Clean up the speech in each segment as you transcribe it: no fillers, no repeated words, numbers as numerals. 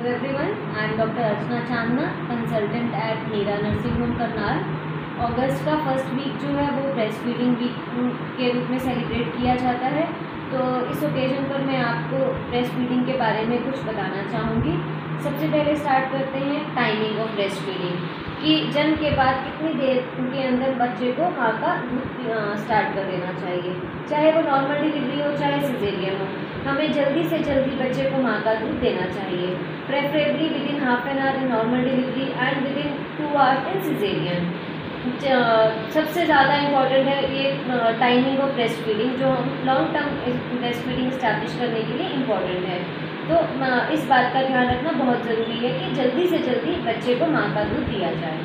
Hello everyone, I am Dr. Archana Chandna, consultant at Neera nursing home Karnal. अगस्त का first week जो है वो ब्रेस्ट फीडिंग वीक के रूप में सेलिब्रेट किया जाता है। तो इस ओकेजन पर मैं आपको ब्रेस्ट फीडिंग के बारे में कुछ बताना चाहूँगी। सबसे पहले स्टार्ट करते हैं टाइमिंग ऑफ ब्रेस्ट फीडिंग कि जन्म के बाद कितनी देर के अंदर बच्चे को माँ का दूध स्टार्ट कर देना चाहिए, चाहे वो नॉर्मल डिलीवरी हो चाहे सिजेरियन हो। हमें जल्दी से जल्दी बच्चे को माँ का दूध देना चाहिए, preferably with in half an hour in normal delivery and with in 2 hours in caesarean. सबसे ज़्यादा इम्पॉर्टेंट है ये टाइमिंग ऑफ ब्रेस्ट फीडिंग, जो हम long term breast feeding establish करने के लिए इम्पॉर्टेंट है। तो इस बात का ध्यान रखना बहुत ज़रूरी है कि जल्दी से जल्दी बच्चे को माँ का दूध दिया जाए।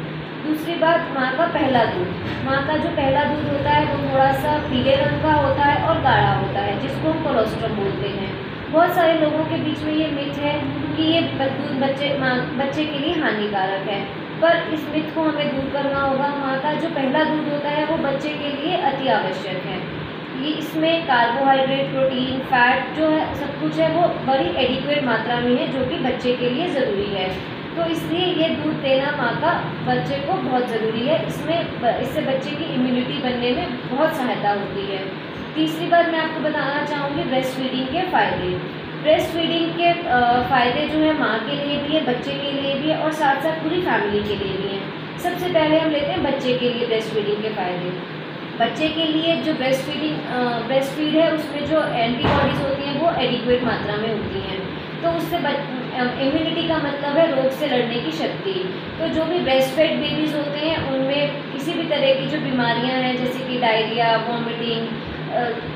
दूसरी बात, माँ का पहला दूध। माँ का जो पहला दूध होता है वो थोड़ा सा पीले रंग का होता है और गाढ़ा होता है, जिसको हम कोलोस्ट्रम बोलते हैं। बहुत सारे लोगों के बीच में ये मिथ है कि ये दूध बच्चे के लिए हानिकारक है, पर इस मिथ को हमें दूर करना होगा। माँ का जो पहला दूध होता है वो बच्चे के लिए अति आवश्यक है। ये इसमें कार्बोहाइड्रेट, प्रोटीन, फैट जो है सब कुछ है वो बड़ी एडिक्वेट मात्रा में है, जो कि बच्चे के लिए ज़रूरी है। तो इसलिए ये दूध देना माँ का बच्चे को बहुत ज़रूरी है। इससे बच्चे की इम्यूनिटी बनने में बहुत सहायता होती है। तीसरी बात मैं आपको बताना चाहूँगी ब्रेस्ट फीडिंग के फ़ायदे। ब्रेस्ट फीडिंग के फ़ायदे जो है माँ के लिए भी है, बच्चे के लिए भी है और साथ साथ पूरी फैमिली के लिए भी हैं। सबसे पहले हम लेते हैं बच्चे के लिए ब्रेस्ट फीडिंग के फ़ायदे। बच्चे के लिए जो ब्रेस्ट फीड है उसमें जो एंटीबॉडीज़ होती हैं वो एडिक्वेट मात्रा में होती हैं। तो उससे इम्यूनिटी का मतलब है रोग से लड़ने की शक्ति। तो जो भी ब्रेस्ट फेड बेबीज़ होते हैं उनमें किसी भी तरह की जो बीमारियां हैं, जैसे कि डायरिया, वॉमिटिंग,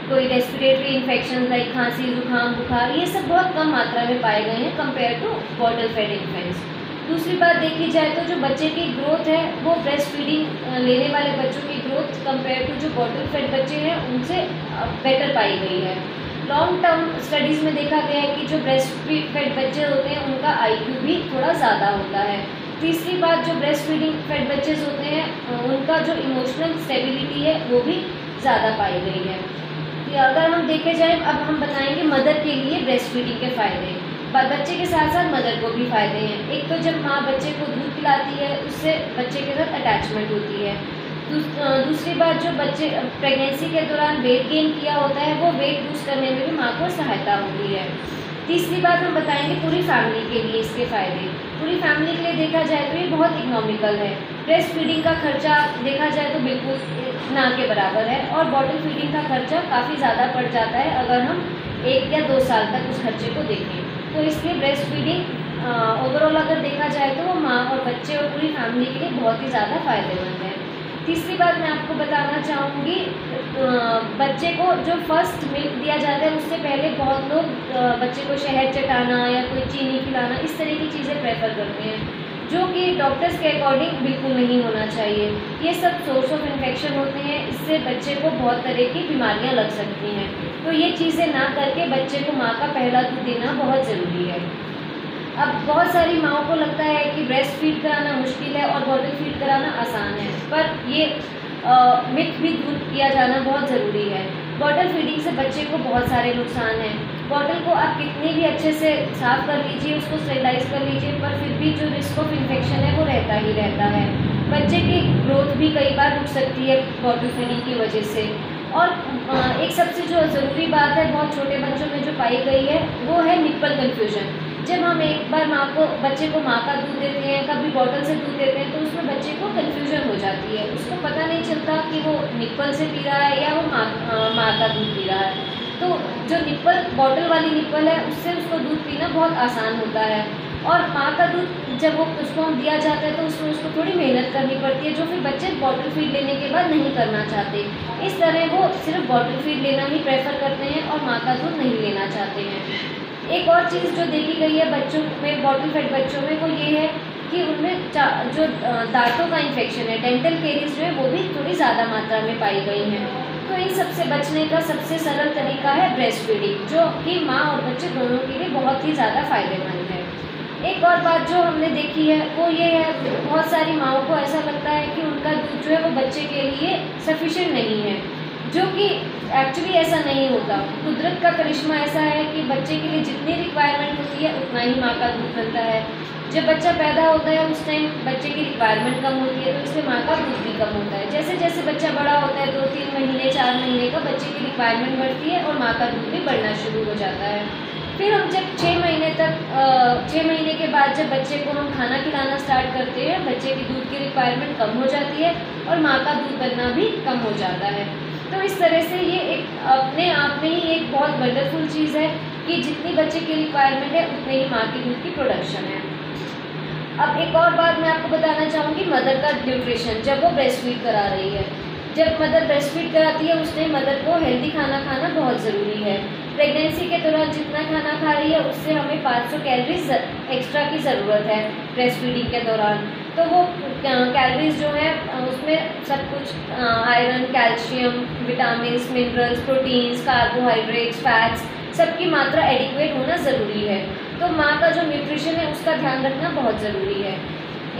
कोई रेस्पिरेटरी इन्फेक्शन लाइक खांसी, जुकाम, बुखार, ये सब बहुत कम मात्रा में पाए गए हैं compare to bottle fed infants. दूसरी बात देखी जाए तो जो बच्चे की ग्रोथ है वो ब्रेस्ट फीडिंग लेने वाले बच्चों की ग्रोथ कंपेयर टू जो बॉटल फेड बच्चे हैं उनसे बेटर पाई गई है। लॉन्ग टर्म स्टडीज़ में देखा गया है कि जो ब्रेस्ट फेड बच्चे होते हैं उनका IQ भी थोड़ा ज़्यादा होता है। तीसरी बात, जो ब्रेस्ट फीडिंग फेड बच्चे होते हैं उनका जो इमोशनल स्टेबिलिटी है वो भी ज़्यादा पाई गई है। अगर हम देखे जाए, अब हम बताएंगे मदर के लिए ब्रेस्ट फीडिंग के फ़ायदे। बच्चे के साथ साथ मदर को भी फ़ायदे हैं। एक तो जब माँ बच्चे को दूध पिलाती है उससे बच्चे के साथ अटैचमेंट होती है। दूसरी बात, जो बच्चे प्रेगनेंसी के दौरान वेट गेन किया होता है वो वेट लूज करने में भी माँ को सहायता होती है। तीसरी बात हम बताएंगे पूरी फैमिली के लिए इसके फ़ायदे। पूरी फैमिली के लिए देखा जाए तो ये बहुत इकोनॉमिकल है। ब्रेस्ट फीडिंग का खर्चा देखा जाए तो बिल्कुल ना के बराबर है और बॉटल फीडिंग का खर्चा काफ़ी ज़्यादा पड़ जाता है अगर हम 1 या 2 साल तक उस खर्चे को देखें। तो इसलिए ब्रेस्ट फीडिंग ओवरऑल अगर देखा जाए तो वो माँ और बच्चे और पूरी फैमिली के लिए बहुत ही ज़्यादा फ़ायदेमंद है। तीसरी बात मैं आपको बताना चाहूँगी, बच्चे को जो फर्स्ट मिल्क दिया जाता है उससे पहले बहुत लोग बच्चे को शहद चटाना या कोई चीनी खिलाना इस तरह की चीज़ें प्रेफर करते हैं, जो कि डॉक्टर्स के अकॉर्डिंग बिल्कुल नहीं होना चाहिए। ये सब सोर्स ऑफ इन्फेक्शन होते हैं, इससे बच्चे को बहुत तरह की बीमारियां लग सकती हैं। तो ये चीज़ें ना करके बच्चे को माँ का पहला दूध देना बहुत ज़रूरी है। अब बहुत सारी माँओं को लगता है कि ब्रेस्ट फीड कराना मुश्किल है और बॉटल फीड कराना आसान है, पर ये मिथ भी दूर किया जाना बहुत ज़रूरी है। बॉटल फीडिंग से बच्चे को बहुत सारे नुकसान हैं। बॉटल को आप कितनी भी अच्छे से साफ़ कर लीजिए, उसको स्टेरिलाइज कर लीजिए, पर फिर भी जो रिस्क ऑफ इन्फेक्शन है वो रहता ही रहता है। बच्चे की ग्रोथ भी कई बार रुक सकती है बॉटल फीडिंग की वजह से। और एक सबसे जो ज़रूरी बात है बहुत छोटे बच्चों में जो पाई गई है वो है निप्पल कन्फ्यूजन। जब हम एक बार बच्चे को माँ का दूध देते हैं, कभी बॉटल से दूध देते हैं, तो उसमें बच्चे को कन्फ्यूजन हो जाती है। उसको पता नहीं चलता कि वो निप्पल से पी रहा है या वो माँ का दूध पी रहा है। तो जो बॉटल वाली निप्पल है उससे उसको दूध पीना बहुत आसान होता है। और माँ का दूध जब उसको हम दिया जाता है तो उसमें उसको थोड़ी मेहनत करनी पड़ती है, जो फिर बच्चे बॉटल फीड लेने के बाद नहीं करना चाहते। इस तरह वो सिर्फ बॉटल फीड लेना ही प्रेफर करते हैं और माँ का दूध नहीं लेना चाहते हैं। एक और चीज़ जो देखी गई है बच्चों में, बॉटल फेड बच्चों में, वो ये है कि उनमें जो दांतों का इन्फेक्शन है, डेंटल केरीज जो है वो भी थोड़ी ज़्यादा मात्रा में पाई गई हैं। तो इन सबसे बचने का सबसे सरल तरीका है ब्रेस्ट फीडिंग, जो कि माँ और बच्चे दोनों के लिए बहुत ही ज़्यादा फ़ायदेमंद है। एक और बात जो हमने देखी है वो ये है, बहुत सारी माँओं को ऐसा लगता है कि उनका दूध जो है वो बच्चे के लिए सफिशिएंट नहीं है। जो कि एक्चुअली ऐसा नहीं होता। कुदरत का करिश्मा ऐसा है कि बच्चे के लिए जितनी रिक्वायरमेंट होती है उतना ही माँ का दूध बनता है। जब बच्चा पैदा होता है उस टाइम बच्चे की रिक्वायरमेंट कम होती है, तो इसलिए माँ का दूध भी कम होता है। जैसे जैसे बच्चा बड़ा होता है, 2-3 महीने 4 महीने का, बच्चे की रिक्वायरमेंट बढ़ती है और माँ का दूध भी बढ़ना शुरू हो जाता है। फिर हम जब 6 महीने तक 6 महीने के बाद जब बच्चे को हम खाना खिलाना स्टार्ट करते हैं, बच्चे की दूध की रिक्वायरमेंट कम हो जाती है और माँ का दूध बनना भी कम हो जाता है। तो इस तरह से ये एक अपने आप में ही एक बहुत वंडरफुल चीज़ है कि जितनी बच्चे की रिक्वायरमेंट है उतने ही माँ की दूध की प्रोडक्शन है। अब एक और बात मैं आपको बताना चाहूँगी, मदर का न्यूट्रिशन जब वो ब्रेस्ट फीड करा रही है। जब मदर ब्रेस्ट फीड कराती है उस टाइम मदर को हेल्दी खाना खाना बहुत ज़रूरी है। प्रेगनेंसी के दौरान जितना खाना खा रही है उससे हमें 500 कैलोरीज एक्स्ट्रा की ज़रूरत है ब्रेस्ट फीडिंग के दौरान। तो वो कैलोरीज जो है उसमें सब कुछ iron, calcium, vitamin, minerals, proteins, carbohydrates, fats सबकी मात्रा एडिक्वेट होना ज़रूरी है। तो माँ का जो न्यूट्रिशन है उसका ध्यान रखना बहुत ज़रूरी है।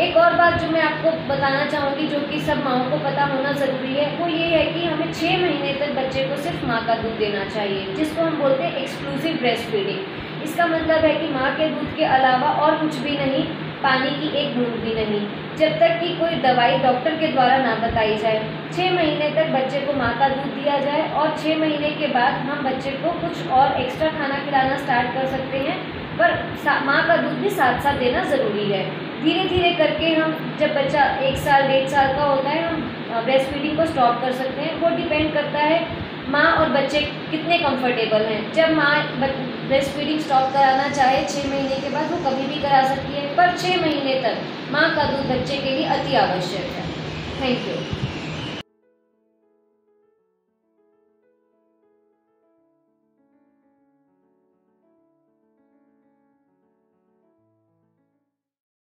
एक और बात जो मैं आपको बताना चाहूँगी, जो कि सब माँओं को पता होना ज़रूरी है, वो ये है कि हमें 6 महीने तक बच्चे को सिर्फ माँ का दूध देना चाहिए, जिसको हम बोलते हैं एक्सक्लूसिव ब्रेस्ट फीडिंग। इसका मतलब है कि माँ के दूध के अलावा और कुछ भी नहीं, पानी की एक बूंद भी नहीं, जब तक कि कोई दवाई डॉक्टर के द्वारा ना बताई जाए। 6 महीने तक बच्चे को माँ का दूध दिया जाए और 6 महीने के बाद हम बच्चे को कुछ और एक्स्ट्रा खाना खिलाना स्टार्ट कर सकते हैं, पर माँ का दूध भी साथ साथ देना ज़रूरी है। धीरे धीरे करके हम जब बच्चा 1 साल 1.5 साल का होता है हम ब्रेस्ट फीडिंग को स्टॉप कर सकते हैं। वो डिपेंड करता है माँ और बच्चे कितने कंफर्टेबल हैं। जब माँ ब्रेस्ट फीडिंग स्टॉप कराना चाहे 6 महीने के बाद, वो कभी भी करा सकती है, पर 6 महीने तक माँ का दूध बच्चे के लिए अति आवश्यक है। Thank you.